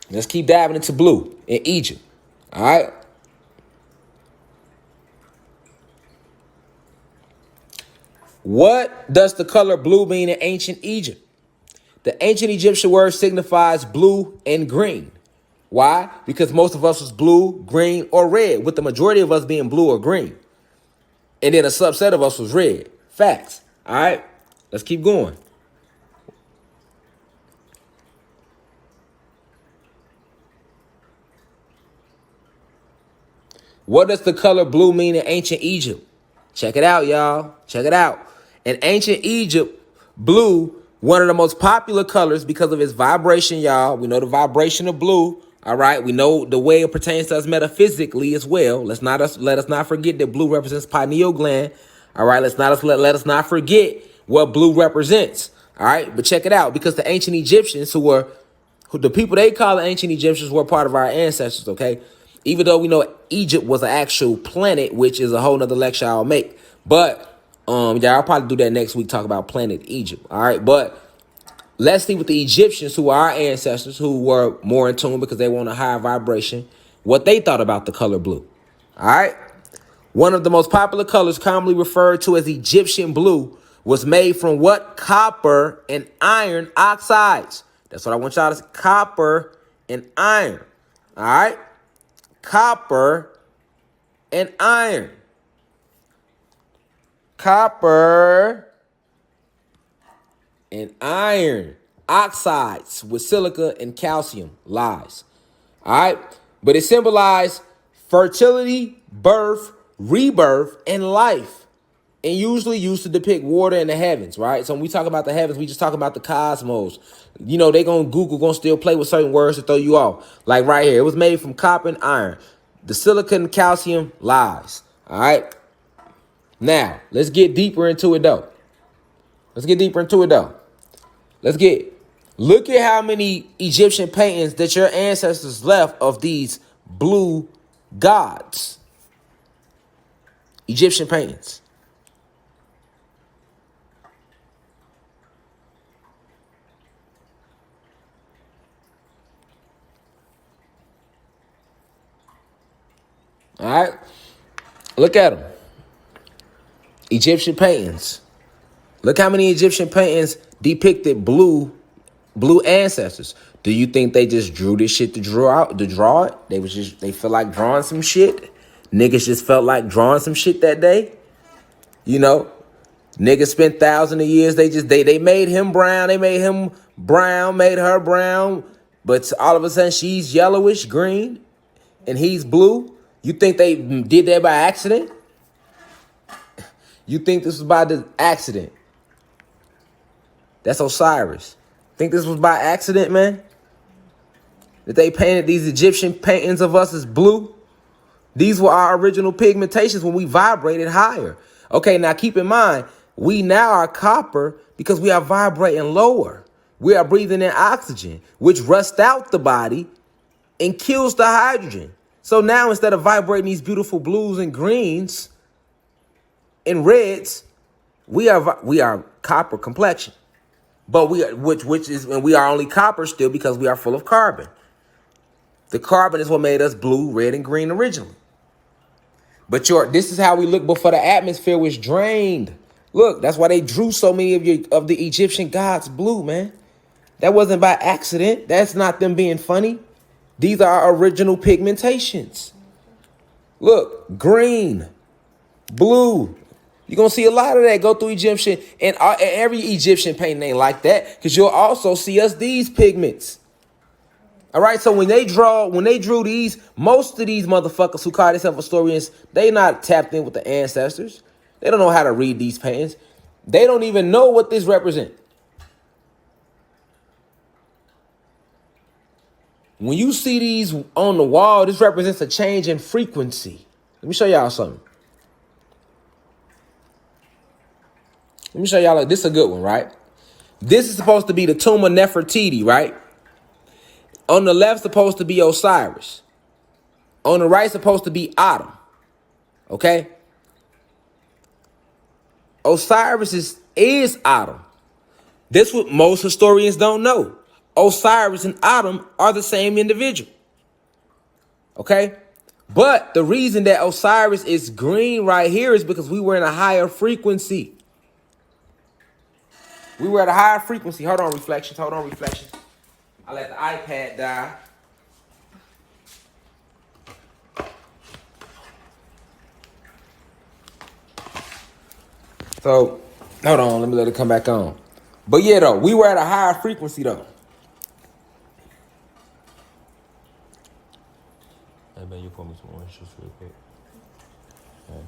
Let's keep diving into blue in Egypt. All right. What does the color blue mean in ancient Egypt? The ancient Egyptian word signifies blue and green. Why? Because most of us was blue, green, or red, with the majority of us being blue or green. And then a subset of us was red. Facts. All right. Let's keep going. What does the color blue mean in ancient Egypt? Check it out, y'all. Check it out. In ancient Egypt, blue, one of the most popular colors because of its vibration, y'all. We know the vibration of blue. All right. We know the way it pertains to us metaphysically as well. Let us not forget that blue represents pineal gland. All right. Let us not forget what blue represents. All right. But check it out, because the ancient Egyptians who the people they call the ancient Egyptians were part of our ancestors. OK, even though we know Egypt was an actual planet, which is a whole nother lecture I'll make. But yeah, I'll probably do that next week, talk about planet Egypt. All right. But let's see what the Egyptians, who are our ancestors, who were more in tune because they want a higher vibration, what they thought about the color blue. All right. One of the most popular colors commonly referred to as Egyptian blue was made from what? Copper and iron oxides. That's what I want y'all to see. Copper and iron. All right. Copper and iron. Copper and iron oxides with silica and calcium. Lies. All right. But it symbolized fertility, birth, rebirth, and life. And usually used to depict water in the heavens, right? So when we talk about the heavens, we just talk about the cosmos. You know, Google gonna still play with certain words to throw you off. Like right here, it was made from copper and iron. The silica and calcium, lies. All right. Now, let's get deeper into it, though. Look at how many Egyptian paintings that your ancestors left of these blue gods. Egyptian paintings. All right. Look at them. Egyptian paintings. Look how many Egyptian paintings depicted blue ancestors. Do you think they just drew this shit to draw it? They feel like drawing some shit. Niggas just felt like drawing some shit that day. You know, niggas spent thousands of years. They made him brown. They made him brown, made her brown. But all of a sudden she's yellowish green and he's blue. You think they did that by accident? You think this was by the accident? That's Osiris. Think this was by accident, man? That they painted these Egyptian paintings of us as blue? These were our original pigmentations when we vibrated higher. Okay, now keep in mind, we now are copper because we are vibrating lower. We are breathing in oxygen, which rusts out the body and kills the hydrogen. So now instead of vibrating these beautiful blues and greens and reds, we are copper complexion. But we are only copper still because we are full of carbon. The carbon is what made us blue, red, and green originally. But this is how we look before the atmosphere was drained. Look, that's why they drew so many of the Egyptian gods blue, man. That wasn't by accident. That's not them being funny. These are our original pigmentations. Look, green, blue. You're going to see a lot of that go through Egyptian. And every Egyptian painting ain't like that, because you'll also see these pigments. All right, so when they drew these, most of these motherfuckers who call themselves historians, they not tapped in with the ancestors. They don't know how to read these paintings. They don't even know what this represents. When you see these on the wall, this represents a change in frequency. Let me show y'all something. Let me show y'all, this is a good one, right? This is supposed to be the tomb of Nefertiti, right? On the left, supposed to be Osiris. On the right, supposed to be Atum. Okay? Osiris is Atum. This what most historians don't know. Osiris and Atum are the same individual. Okay? But the reason that Osiris is green right here is because we were in a higher frequency. We were at a higher frequency. Hold on, reflections. Hold on, reflections. I let the iPad die. So, hold on. Let me let it come back on. But yeah, though, we were at a higher frequency, though. Hey, man, you pour me some orange juice real quick. Okay.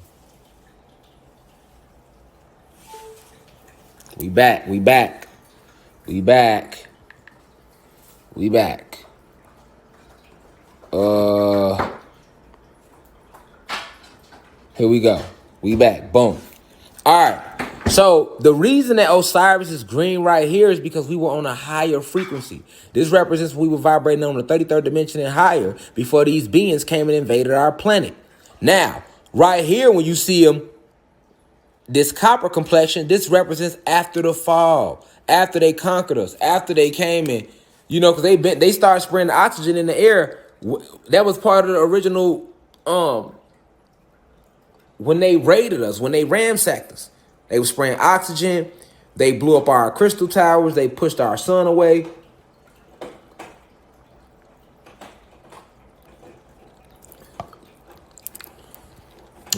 We back. We back. We back. We back. Here we go. We back. Boom. All right. So the reason that Osiris is green right here is because we were on a higher frequency. This represents we were vibrating on the 33rd dimension and higher before these beings came and invaded our planet. Now, right here, when you see them, this copper complexion, this represents after the fall, after they conquered us, after they came in, because they started spreading oxygen in the air. That was part of the original, when they raided us, when they ransacked us. They were spraying oxygen. They blew up our crystal towers. They pushed our sun away.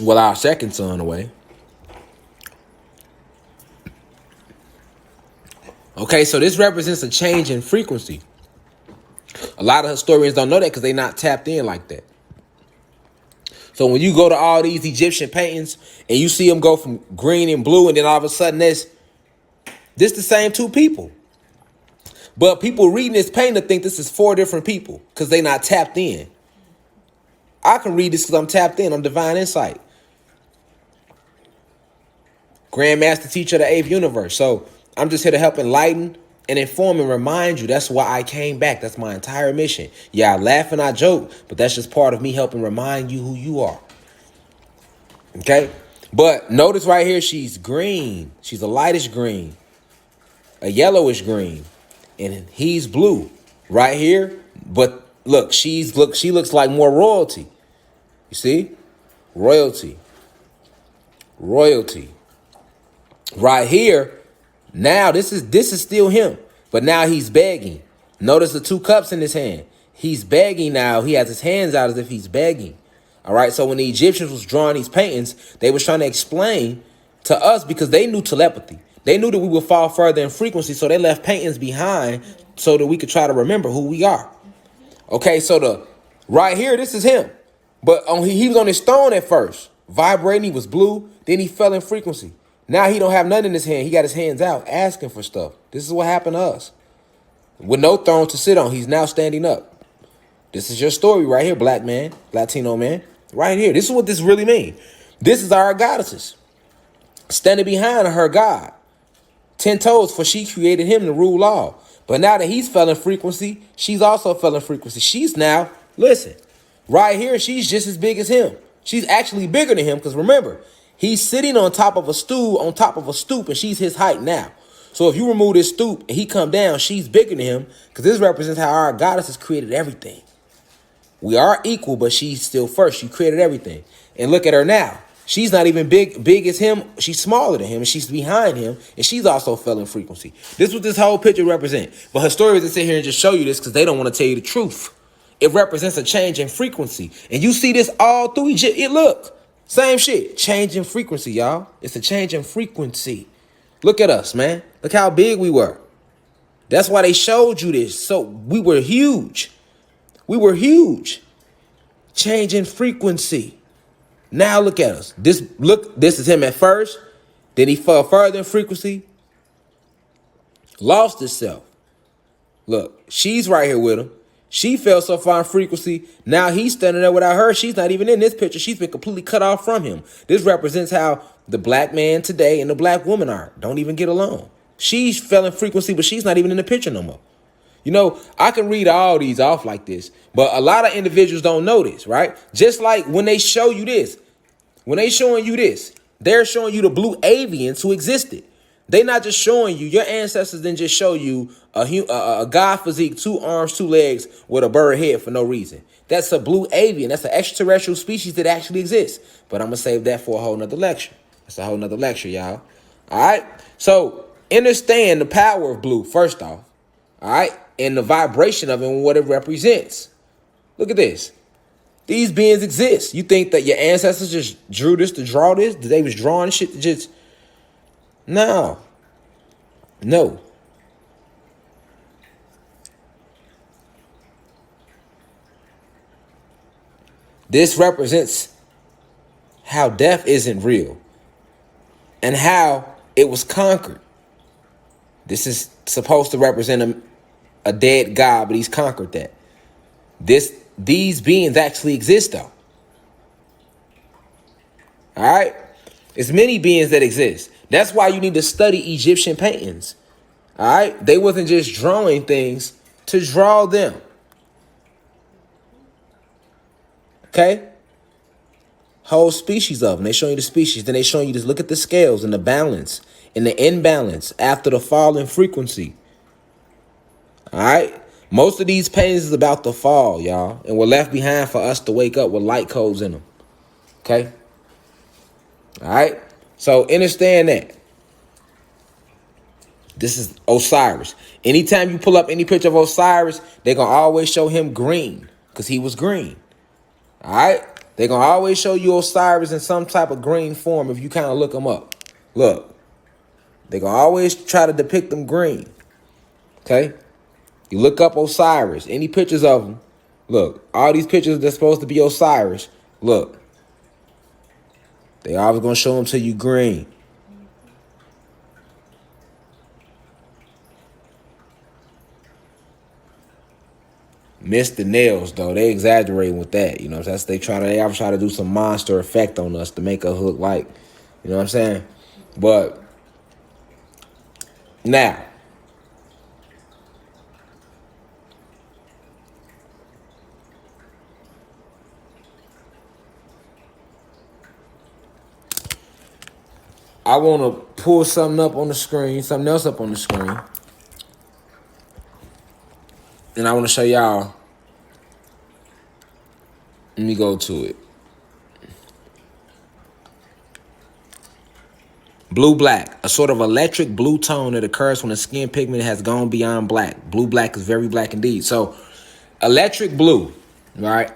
Well, our second sun away. Okay, so this represents a change in frequency. A lot of historians don't know that because they're not tapped in like that. So when you go to all these Egyptian paintings and you see them go from green and blue, and then all of a sudden this the same two people. But people reading this painting think this is 4 different people because they're not tapped in. I can read this because I'm tapped in. I'm divine insight. Grandmaster teacher of the 8th universe. So I'm just here to help enlighten and inform and remind you. That's why I came back. That's my entire mission. Yeah, I laugh and I joke, but that's just part of me helping remind you who you are. Okay? But notice right here, she's green. She's a lightish green, a yellowish green, and he's blue right here. But look, she looks like more royalty. You see? Royalty. Royalty. Right here. Now, this is still him, but now he's begging. Notice the 2 cups in his hand. He's begging now. He has his hands out as if he's begging. All right, so when the Egyptians was drawing these paintings, they was trying to explain to us because they knew telepathy. They knew that we would fall further in frequency, so they left paintings behind so that we could try to remember who we are. Okay, so right here, this is him. But he was on his throne at first, vibrating. He was blue. Then he fell in frequency. Now he don't have nothing in his hand. He got his hands out asking for stuff. This is what happened to us. With no throne to sit on, he's now standing up. This is your story right here, black man, Latino man. Right here. This is what this really means. This is our goddesses standing behind her God. 10 toes, for she created him to rule all. But now that he's fell in frequency, she's also fell in frequency. She's now, listen, right here, she's just as big as him. She's actually bigger than him because remember, he's sitting on top of a stool, on top of a stoop, and she's his height now. So if you remove this stoop and he come down, she's bigger than him because this represents how our goddesses created everything. We are equal, but she's still first. She created everything. And look at her now. She's not even big as him. She's smaller than him, and she's behind him, and she's also fell in frequency. This is what this whole picture represents. But historians that sit here and just show you this because they don't want to tell you the truth. It represents a change in frequency. And you see this all through Egypt. Look. Same shit. Change in frequency, y'all. It's a change in frequency. Look at us, man. Look how big we were. That's why they showed you this. So we were huge. We were huge. Change in frequency. Now look at us. This is him at first. Then he fell further in frequency. Lost himself. Look, she's right here with him. She fell so far in frequency. Now he's standing there without her. She's not even in this picture. She's been completely cut off from him. This represents how the black man today and the black woman don't even get along. She fell in frequency, but she's not even in the picture no more. I can read all these off like this, but a lot of individuals don't know this, right? Just like when they show you this, when they showing you this, they're showing you the blue avians who existed. They not just showing you, your ancestors didn't just show you a god physique, 2 arms, 2 legs with a bird head for no reason. That's a blue avian. That's an extraterrestrial species that actually exists. But I'm going to save that for a whole nother lecture. That's a whole nother lecture, y'all. All right. So understand the power of blue, first off. All right. And the vibration of it and what it represents. Look at this. These beings exist. You think that your ancestors just drew this to draw this? That they was drawing shit to just... No. No. This represents how death isn't real and how it was conquered. This is supposed to represent a dead God, but he's conquered that. These beings actually exist, though. All right? There's many beings that exist. That's why you need to study Egyptian paintings. All right? They wasn't just drawing things to draw them. Okay? Whole species of them. They show you the species. Then they show you this. Look at the scales and the balance and the imbalance after the fall in frequency. All right? Most of these paintings is about the fall, y'all. And we're left behind for us to wake up with light codes in them. Okay? All right? So understand that. This is Osiris. Anytime you pull up any picture of Osiris, they're going to always show him green because he was green. All right? They're going to always show you Osiris in some type of green form if you kind of look him up. Look. They're going to always try to depict them green. Okay? You look up Osiris. Any pictures of him. Look. All these pictures that's supposed to be Osiris. Look. They always going to show them to you green. Missed the nails, though. They exaggerating with that. You know what I'm saying? They always try to do some monster effect on us to make us look like, you know what I'm saying? But now, I want to pull something up on the screen, something else up on the screen. And I want to show y'all. Let me go to it. Blue-black, a sort of electric blue tone that occurs when the skin pigment has gone beyond black. Blue-black is very black indeed. So, electric blue, right?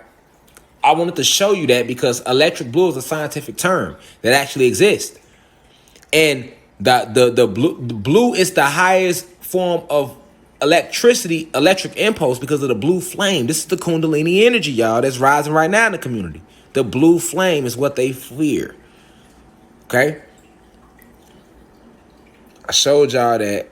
I wanted to show you that because electric blue is a scientific term that actually exists. And the blue is the highest form of electric impulse because of the blue flame. This is the Kundalini energy, y'all, that's rising right now in the community. The blue flame is what they fear. Okay? I showed y'all that.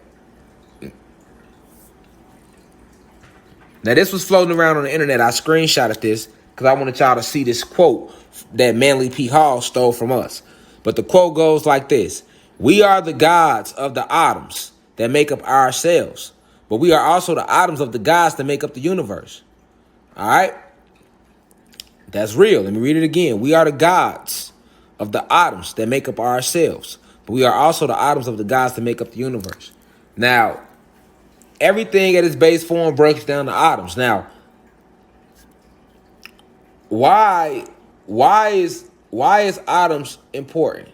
Now, this was floating around on the internet. I screenshotted this because I wanted y'all to see this quote that Manly P. Hall stole from us. But the quote goes like this. We are the gods of the atoms that make up ourselves. But we are also the atoms of the gods that make up the universe. All right? That's real. Let me read it again. We are the gods of the atoms that make up ourselves. But we are also the atoms of the gods that make up the universe. Now, everything at its base form breaks down to atoms. Now, why is atoms important?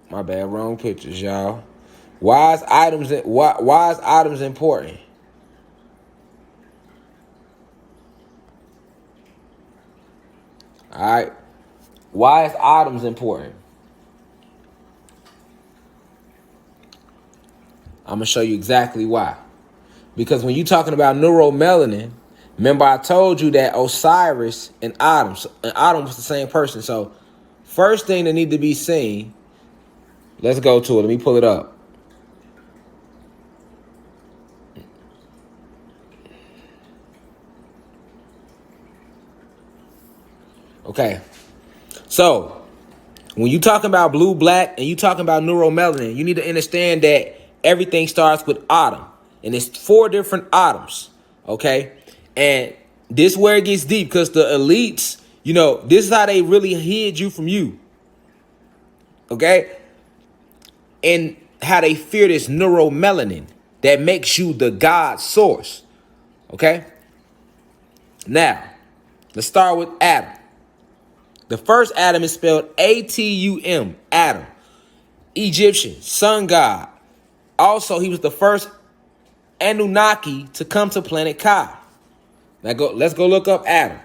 My bad, wrong pictures, y'all. Why is atoms important? All right. Why is atoms important? I'm gonna show you exactly why. Because when you're talking about neuromelanin, remember I told you that Osiris and Atom was the same person. So first thing that need to be seen. Let's go to it. Let me pull it up. Okay. So, when you talking about blue, black, and you talking about neuromelanin, you need to understand that everything starts with atom. And it's 4 different atoms. Okay? And this is where it gets deep because the elites You know, this is how they really hid you from you. Okay? And how they fear this neuromelanin that makes you the God source. Okay? Now, let's start with Adam. The first Adam is spelled A-T-U-M, Adam. Egyptian, sun god. Also, he was the first Anunnaki to come to planet Kai. Let's go look up Adam.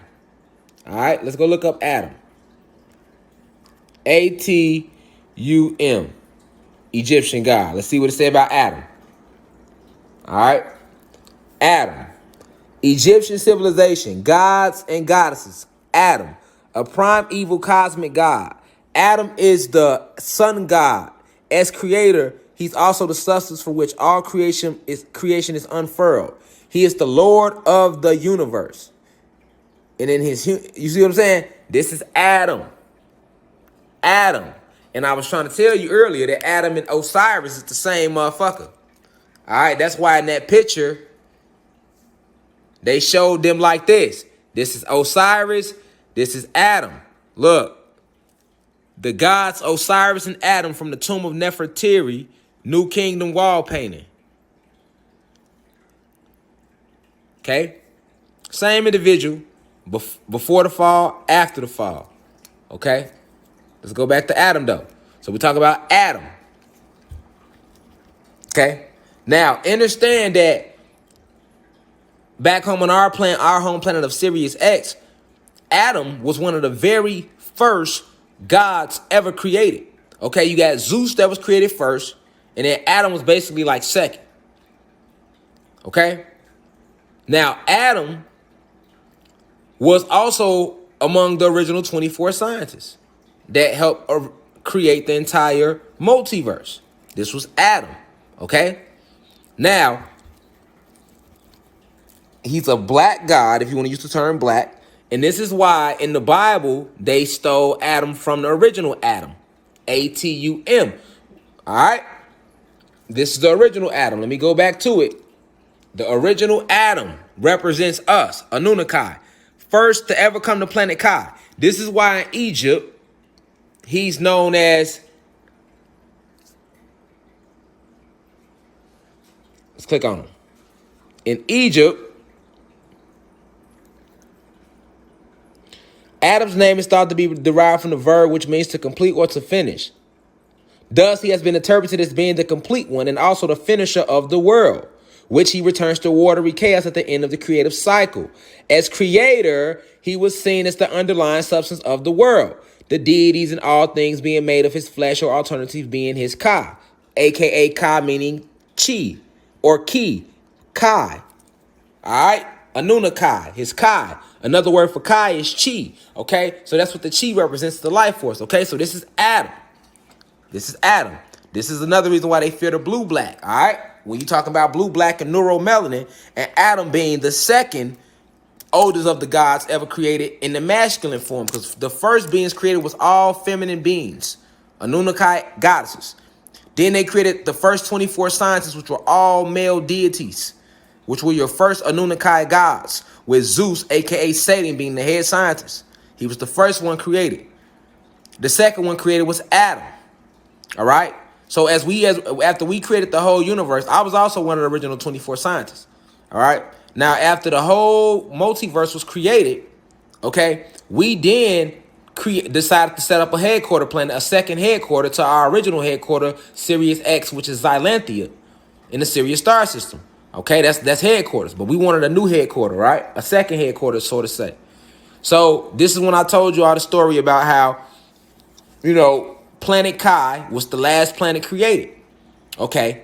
All right, let's go look up Adam. A-T-U-M, Egyptian god. Let's see what it says about Adam. All right, Adam. Egyptian civilization, gods and goddesses. Adam, a primeval cosmic god. Adam is the sun god. As creator, he's also the substance for which all creation is unfurled. He is the Lord of the universe. And in his, you see what I'm saying? This is Adam. Adam. And I was trying to tell you earlier that Adam and Osiris is the same motherfucker. All right, that's why in that picture, they showed them like this. This is Osiris. This is Adam. Look. The gods Osiris and Adam from the tomb of Nefertiti, New Kingdom wall painting. Okay? Same individual before the fall, after the fall. Okay? Let's go back to Adam though. So we talk about Adam. Okay? Now, understand that back home on our home planet of Sirius X, Adam was one of the very first gods ever created. Okay, you got Zeus that was created first, and then Adam was basically like second. Okay? Now, Adam was also among the original 24 scientists that helped create the entire multiverse. This was Adam. Okay? Now, he's a black god, if you want to use the term black. And this is why in the Bible, they stole Adam from the original Adam. A-T-U-M. All right? This is the original Adam. Let me go back to it. The original Adam represents us, Anunnaki. First to ever come to planet Kai. This is why in Egypt, he's known as... Let's click on him. In Egypt, Adam's name is thought to be derived from the verb which means to complete or to finish. Thus, he has been interpreted as being the complete one and also the finisher of the world, which he returns to watery chaos at the end of the creative cycle. As creator, he was seen as the underlying substance of the world, the deities and all things being made of his flesh or alternatives being his Ka, aka Ka meaning chi or ki, Kai. All right? Anunnaki, his Kai. Another word for Kai is chi. Okay? So that's what the chi represents, the life force. Okay? So this is Adam. This is Adam. This is another reason why they fear the blue-black. All right? When you talk about blue-black and neuromelanin, and Adam being the second oldest of the gods ever created in the masculine form, because the first beings created was all feminine beings, Anunnaki goddesses. Then they created the first 24 scientists, which were all male deities, which were your first Anunnaki gods, with Zeus, a.k.a. Satan, being the head scientist. He was the first one created. The second one created was Adam. All right? So after we created the whole universe, I was also one of the original 24 scientists. All right? Now, after the whole multiverse was created, okay, we then decided to set up a headquarter planet, a second headquarter to our original headquarter, Sirius X, which is Xylanthia in the Sirius star system. Okay, that's headquarters. But we wanted a new headquarter, right? A second headquarters, so to say. So this is when I told you all the story about how, Planet Kai was the last planet created. Okay.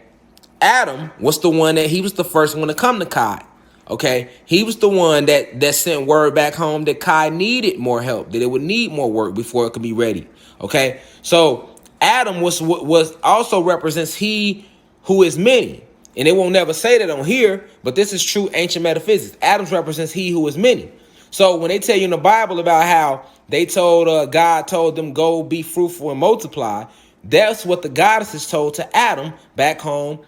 Adam was the one he was the first one to come to Kai. Okay. He was the one that sent word back home that Kai needed more help, that it would need more work before it could be ready. Okay. So Adam was also represents he who is many. And they won't never say that on here, but this is true ancient metaphysics. Adam represents he who is many. So when they tell you in the Bible about how they told God told them go be fruitful and multiply, that's what the goddesses told to Adam back home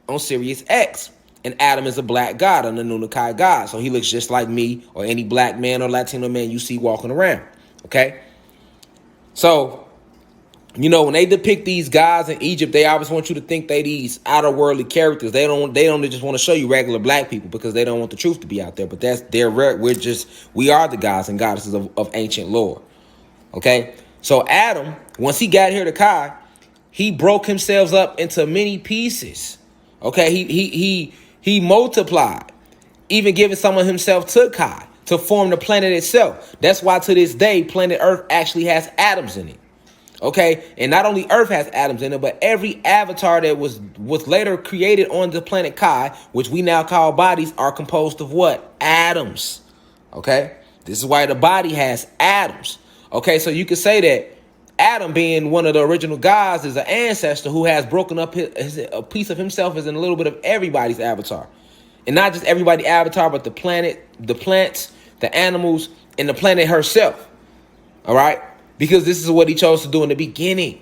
on Sirius X. And Adam is a black god, an Anunnaki god. So he looks just like me or any black man or Latino man you see walking around. Okay? So, you know, when they depict these guys in Egypt, they always want you to think they these outer worldly characters. They don't just want to show you regular black people because they don't want the truth to be out there. But that's their we are the gods and goddesses of ancient lore. Okay? So Adam, once he got here to Kai, he broke himself up into many pieces. Okay? He multiplied, even giving some of himself to Kai to form the planet itself. That's why to this day, planet Earth actually has atoms in it. Okay, and not only Earth has atoms in it, but every avatar that was later created on the planet Kai, which we now call bodies, are composed of what? Atoms. Okay, this is why the body has atoms. Okay, so you could say that Adam, being one of the original gods, is an ancestor who has broken up a piece of himself as in a little bit of everybody's avatar. And not just everybody's avatar, but the planet, the plants, the animals, and the planet herself. All right? Because this is what he chose to do in the beginning.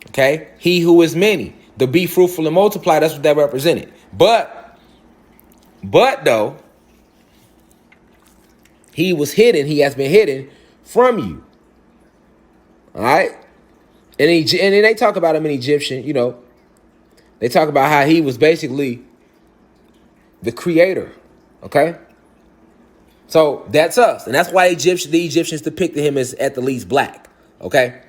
Okay? He who is many. The be fruitful and multiply, that's what that represented. But though, he was hidden, he has been hidden from you. All right? And then they talk about him in Egyptian, you know. They talk about how he was basically the creator. Okay? So that's us. And that's why the Egyptians depicted him as at the least black. Okay?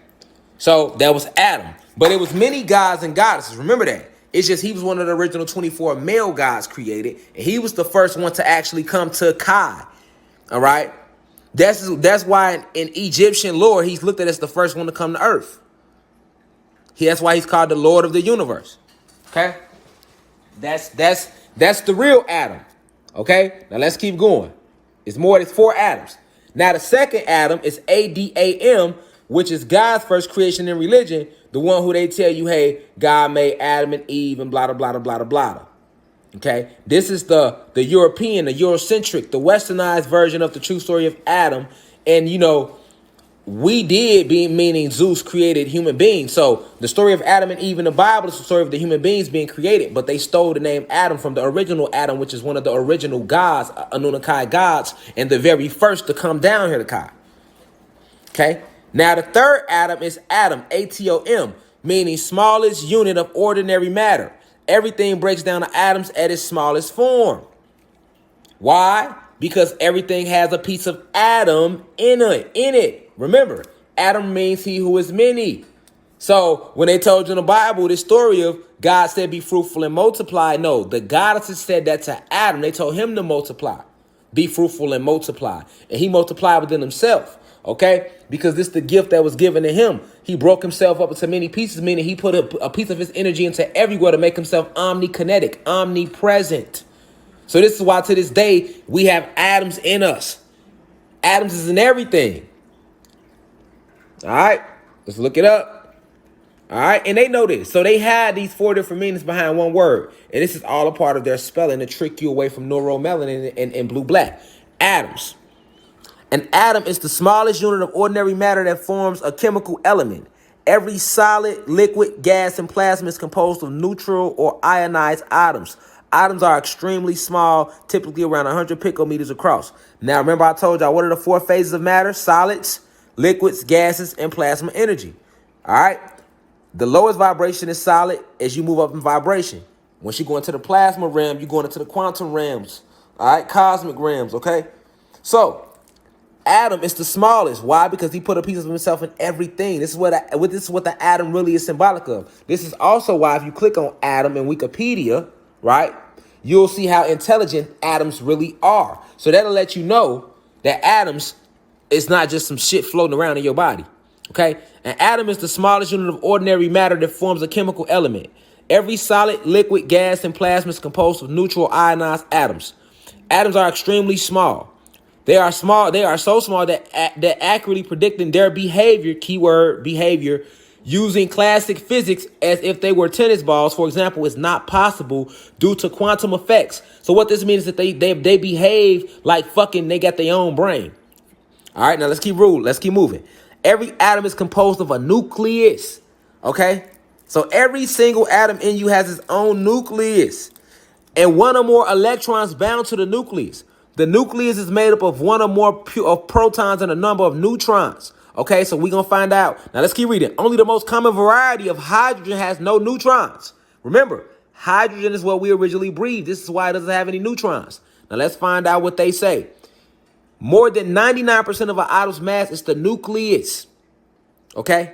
So that was Adam. But it was many gods and goddesses. Remember that. It's just he was one of the original 24 male gods created. And he was the first one to actually come to Kai. All right? That's why in Egyptian lore, he's looked at as the first one to come to Earth. That's why he's called the Lord of the universe. Okay? That's the real Adam. Okay? Now let's keep going. It's 4 Adams. Now the second Adam is Adam, which is God's first creation in religion. The one who they tell you, hey, God made Adam and Eve and blah, blah, blah, blah, blah, blah. Okay? This is the European, the Eurocentric, the westernized version of the true story of Adam. And, you know, meaning Zeus created human beings. So the story of Adam and Eve in the Bible is the story of the human beings being created, but they stole the name Adam from the original Adam, which is one of the original gods, Anunnaki gods, and the very first to come down here to Kai. Okay. Now the third Adam is Atom, Atom, meaning smallest unit of ordinary matter. Everything breaks down to atoms at its smallest form. Why? Because everything has a piece of atom in it. Remember, Adam means he who is many. So when they told you in the Bible this story of God said be fruitful and multiply, no, the goddesses said that to Adam. They told him to multiply, be fruitful and multiply. And he multiplied within himself, okay? Because this is the gift that was given to him. He broke himself up into many pieces, meaning he put a piece of his energy into everywhere to make himself omnikinetic, omnipresent. So this is why to this day we have atoms in us. Atoms is in everything. All right, let's look it up. All right, and they know this. So they had these 4 different meanings behind one word. And this is all a part of their spelling to trick you away from neuromelanin and blue-black. Atoms. An atom is the smallest unit of ordinary matter that forms a chemical element. Every solid, liquid, gas, and plasma is composed of neutral or ionized atoms. Atoms are extremely small, typically around 100 picometers across. Now, remember I told y'all, what are the 4 phases of matter? Solids, liquids, gases, and plasma energy. All right? The lowest vibration is solid as you move up in vibration. Once you go into the plasma realm, you're going into the quantum realms. All right? Cosmic realms, okay? So, atom is the smallest. Why? Because he put a piece of himself in everything. This is what the atom really is symbolic of. This is also why if you click on atom in Wikipedia, right, you'll see how intelligent atoms really are. So that'll let you know that atoms is not just some shit floating around in your body. Okay? An atom is the smallest unit of ordinary matter that forms a chemical element. Every solid, liquid, gas, and plasma is composed of neutral ionized atoms. Atoms are extremely small. They are small. They are so small that accurately predicting their behavior, keyword behavior, using classic physics as if they were tennis balls, for example, is not possible due to quantum effects. So what this means is that they behave like fucking they got their own brain. All right, now let's keep moving. Every atom is composed of a nucleus, okay? So every single atom in you has its own nucleus and one or more electrons bound to the nucleus. The nucleus is made up of one or more of protons and a number of neutrons. Okay, so we're going to find out. Now, let's keep reading. Only the most common variety of hydrogen has no neutrons. Remember, hydrogen is what we originally breathed. This is why it doesn't have any neutrons. Now, let's find out what they say. More than 99% of an atom's mass is the nucleus. Okay?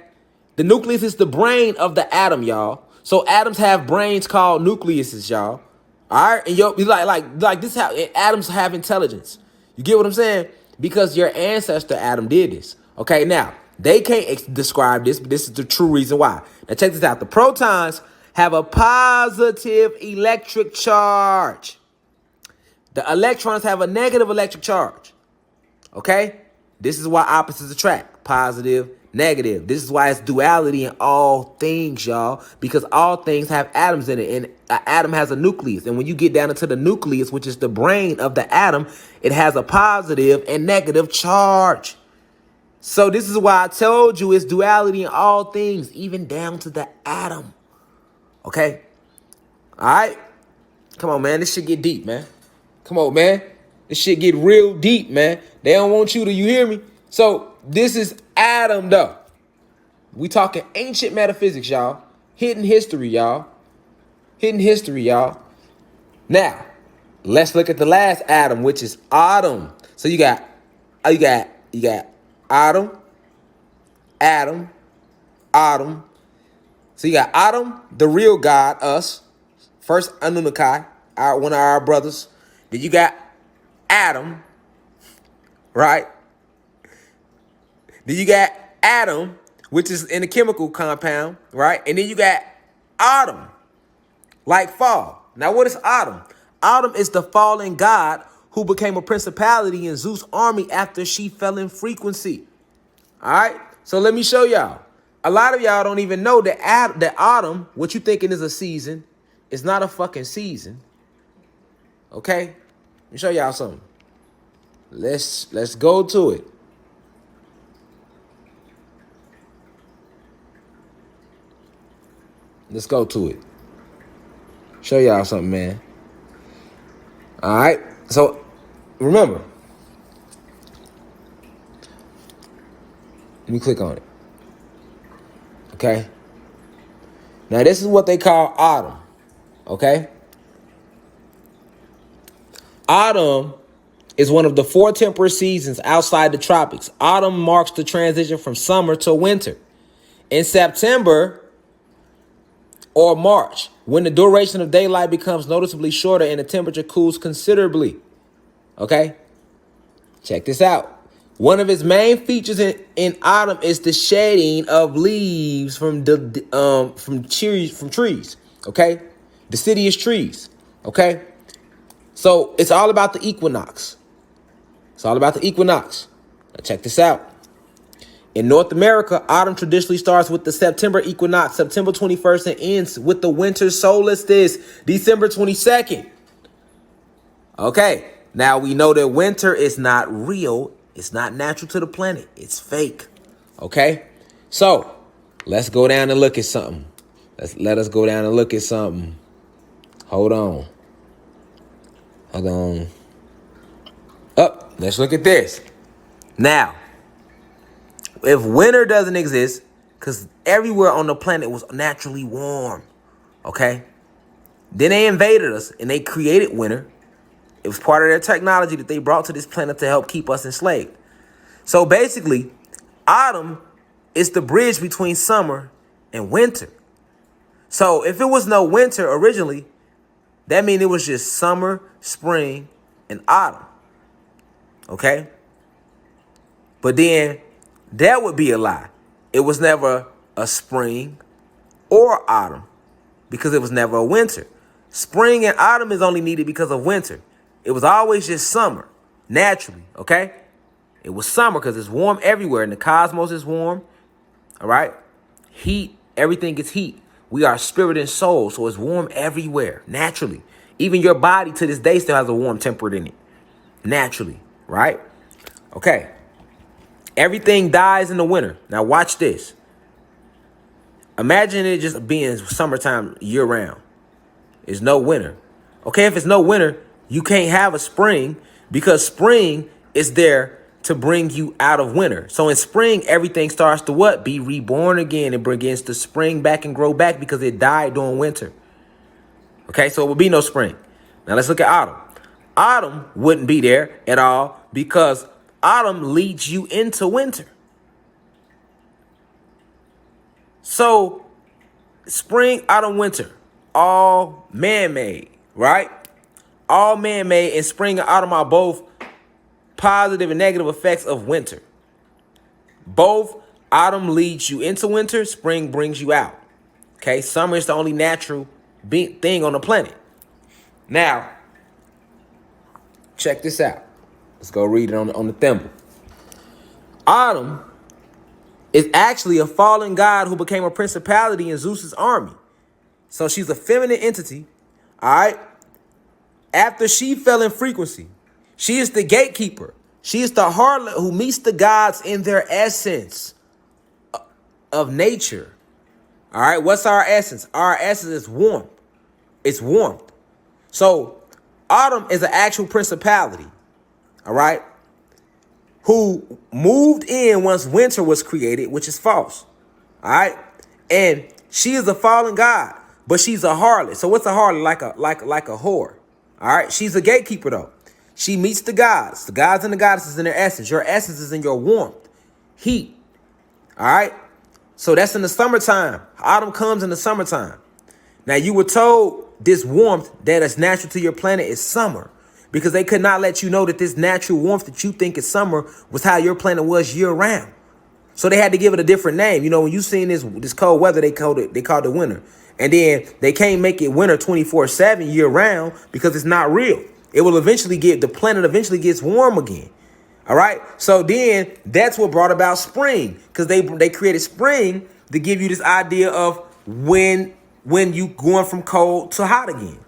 The nucleus is the brain of the atom, y'all. So atoms have brains called nucleuses, y'all. All right? And like this how atoms have intelligence. You get what I'm saying? Because your ancestor Adam did this. Okay, now, they can't describe this, but this is the true reason why. Now, check this out. The protons have a positive electric charge. The electrons have a negative electric charge. Okay? This is why opposites attract. Positive, negative. This is why it's duality in all things, y'all. Because all things have atoms in it. And an atom has a nucleus. And when you get down into the nucleus, which is the brain of the atom, it has a positive and negative charge. So this is why I told you it's duality in all things, even down to the atom. Okay? All right? Come on, man. This shit get deep, man. Come on, man. This shit get real deep, man. They don't want you to, you hear me? So this is Adam, though. We talking ancient metaphysics, y'all. Hidden history, y'all. Hidden history, y'all. Now, let's look at the last Adam, which is Adam. So you got Adam, Adam, Adam. So you got Adam, the real God, us. First Anunnaki, one of our brothers. Then you got Adam, right? Then you got Adam, which is in a chemical compound, right? And then you got Autumn, like fall. Now, what is Autumn? Autumn is the fallen god who became a principality in Zeus' army after she fell in frequency. All right? So let me show y'all. A lot of y'all don't even know that autumn, what you thinking is a season, is not a fucking season. Okay? Let me show y'all something. Let's go to it. Let's go to it. Show y'all something, man. All right? So, remember. Let me click on it. Okay? Now, this is what they call autumn. Okay? Autumn is one of the 4 temperate seasons outside the tropics. Autumn marks the transition from summer to winter. In September or March, when the duration of daylight becomes noticeably shorter and the temperature cools considerably. Okay? Check this out. One of its main features in autumn is the shedding of leaves from trees. Okay? Deciduous trees. Okay? So it's all about the equinox. It's all about the equinox. Now check this out. In North America, autumn traditionally starts with the September equinox, September 21st, and ends with the winter solstice, December 22nd. Okay, now we know that winter is not real. It's not natural to the planet. It's fake. Okay, so let's go down and look at something. Let us go down and look at something. Hold on. Up. Let's look at this. Now, if winter doesn't exist, because everywhere on the planet was naturally warm, okay? Then they invaded us and they created winter. It was part of their technology that they brought to this planet to help keep us enslaved. So basically, autumn is the bridge between summer and winter. So if it was no winter originally, that means it was just summer, spring, and autumn. Okay? But then that would be a lie. It was never a spring or autumn because it was never a winter. Spring and autumn is only needed because of winter. It was always just summer, naturally, okay? It was summer because it's warm everywhere and the cosmos is warm, all right? Heat, everything gets heat. We are spirit and soul, so it's warm everywhere, naturally. Even your body to this day still has a warm temperate in it, naturally, right? Okay. Everything dies in the winter. Now watch this. Imagine it just being summertime year-round. There's no winter. Okay, if it's no winter, you can't have a spring because spring is there to bring you out of winter. So in spring, everything starts to what? Be reborn again. It begins to spring back and grow back because it died during winter. Okay, so it would be no spring. Now let's look at autumn. Autumn wouldn't be there at all because autumn leads you into winter. So spring, autumn, winter, all man-made, right? All man-made, and spring and autumn are both positive and negative effects of winter. Both autumn leads you into winter, spring brings you out. Okay, summer is the only natural thing on the planet. Now, check this out. Let's go read it on the thimble. Autumn is actually a fallen god who became a principality in Zeus's army. So she's a feminine entity, all right? After she fell in frequency, she is the gatekeeper. She is the harlot who meets the gods in their essence of nature. All right, what's our essence? Our essence is warmth. It's warmth. So autumn is an actual principality, all right, who moved in once winter was created, which is false, all right? And she is a fallen god, but she's a harlot. So what's a harlot? Like a whore, all right? She's a gatekeeper, though. She meets the gods and the goddesses in their essence. Your essence is in your warmth, heat, all right? So that's in the summertime. Autumn comes in the summertime. Now, you were told this warmth that is natural to your planet is summer because they could not let you know that this natural warmth that you think is summer was how your planet was year round. So they had to give it a different name. You know, when you seen this cold weather, they called it winter. And then they can't make it winter 24/7 year round because it's not real. It will eventually the planet eventually gets warm again. All right. So then that's what brought about spring, because they created spring to give you this idea of when you going from cold to hot again.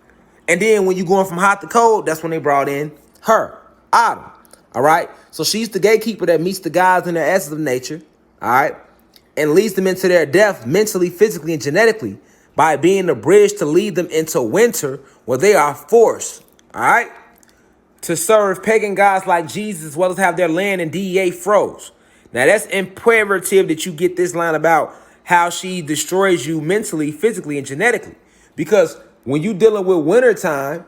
And then when you going from hot to cold, that's when they brought in her, autumn. All right. So she's the gatekeeper that meets the gods in their essence of nature. All right. And leads them into their death mentally, physically, and genetically by being the bridge to lead them into winter where they are forced. All right. To serve pagan gods like Jesus, as well as have their land and DEA froze. Now, that's imperative that you get this line about how she destroys you mentally, physically, and genetically. Because when you're dealing with winter time,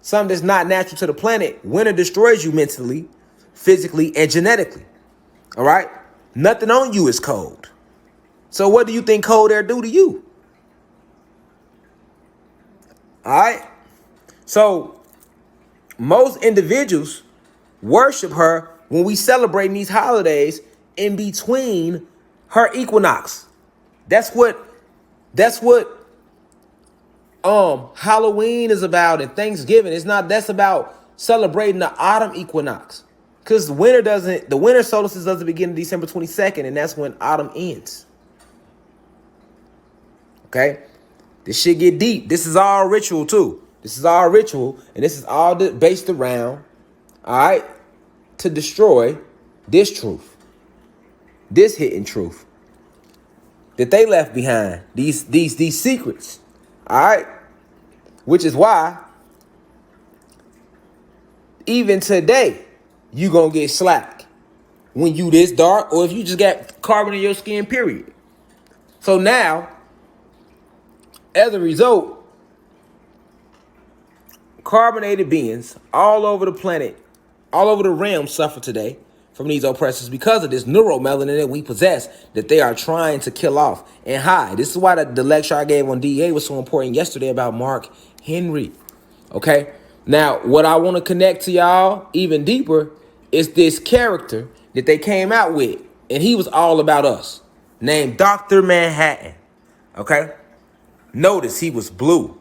something that's not natural to the planet, winter destroys you mentally, physically, and genetically. All right? Nothing on you is cold. So what do you think cold air do to you? All right? So most individuals worship her when we celebrate these holidays in between her equinox. That's what Halloween is about and Thanksgiving. That's about celebrating the autumn equinox. Because the winter solstice doesn't begin December 22nd, and that's when autumn ends. Okay? This shit get deep. This is all ritual too. This is all ritual, and this is all based around, all right, to destroy this truth, this hidden truth that they left behind, these secrets, all right, which is why even today you gonna get slack when you this dark, or if you just got carbon in your skin, period. So now, as a result, carbonated beings all over the planet, all over the realm suffer today from these oppressors because of this neuromelanin that we possess that they are trying to kill off and hide. This is why the lecture I gave on DEA was so important yesterday about Mark Henry. Okay? Now, what I want to connect to y'all even deeper is this character that they came out with, and he was all about us, named Dr. Manhattan. Okay? Notice he was blue,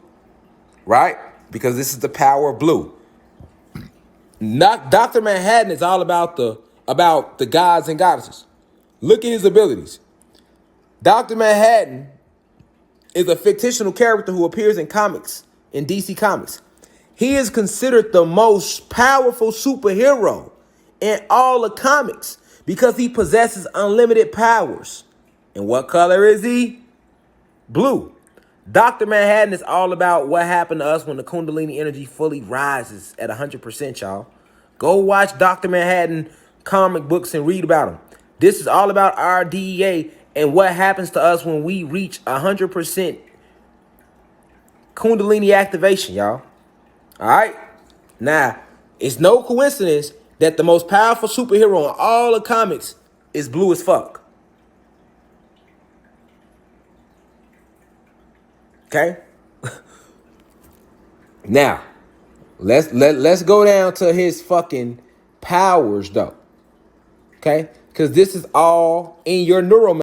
right? Because this is the power of blue. Dr. Manhattan is all about the gods and goddesses. Look at his abilities. Dr. Manhattan is a fictional character who appears in comics, in DC Comics. He is considered the most powerful superhero in all the comics because he possesses unlimited powers. And what color is he? Blue. Dr. Manhattan is all about what happened to us when the Kundalini energy fully rises at 100%, y'all. Go watch Dr. Manhattan comic books and read about them. This is all about our DEA and what happens to us when we reach 100% Kundalini activation, y'all. All right? Now, it's no coincidence that the most powerful superhero in all the comics is blue as fuck. Okay? Now, let's go down to his fucking powers though. Okay? Because this is all in your neural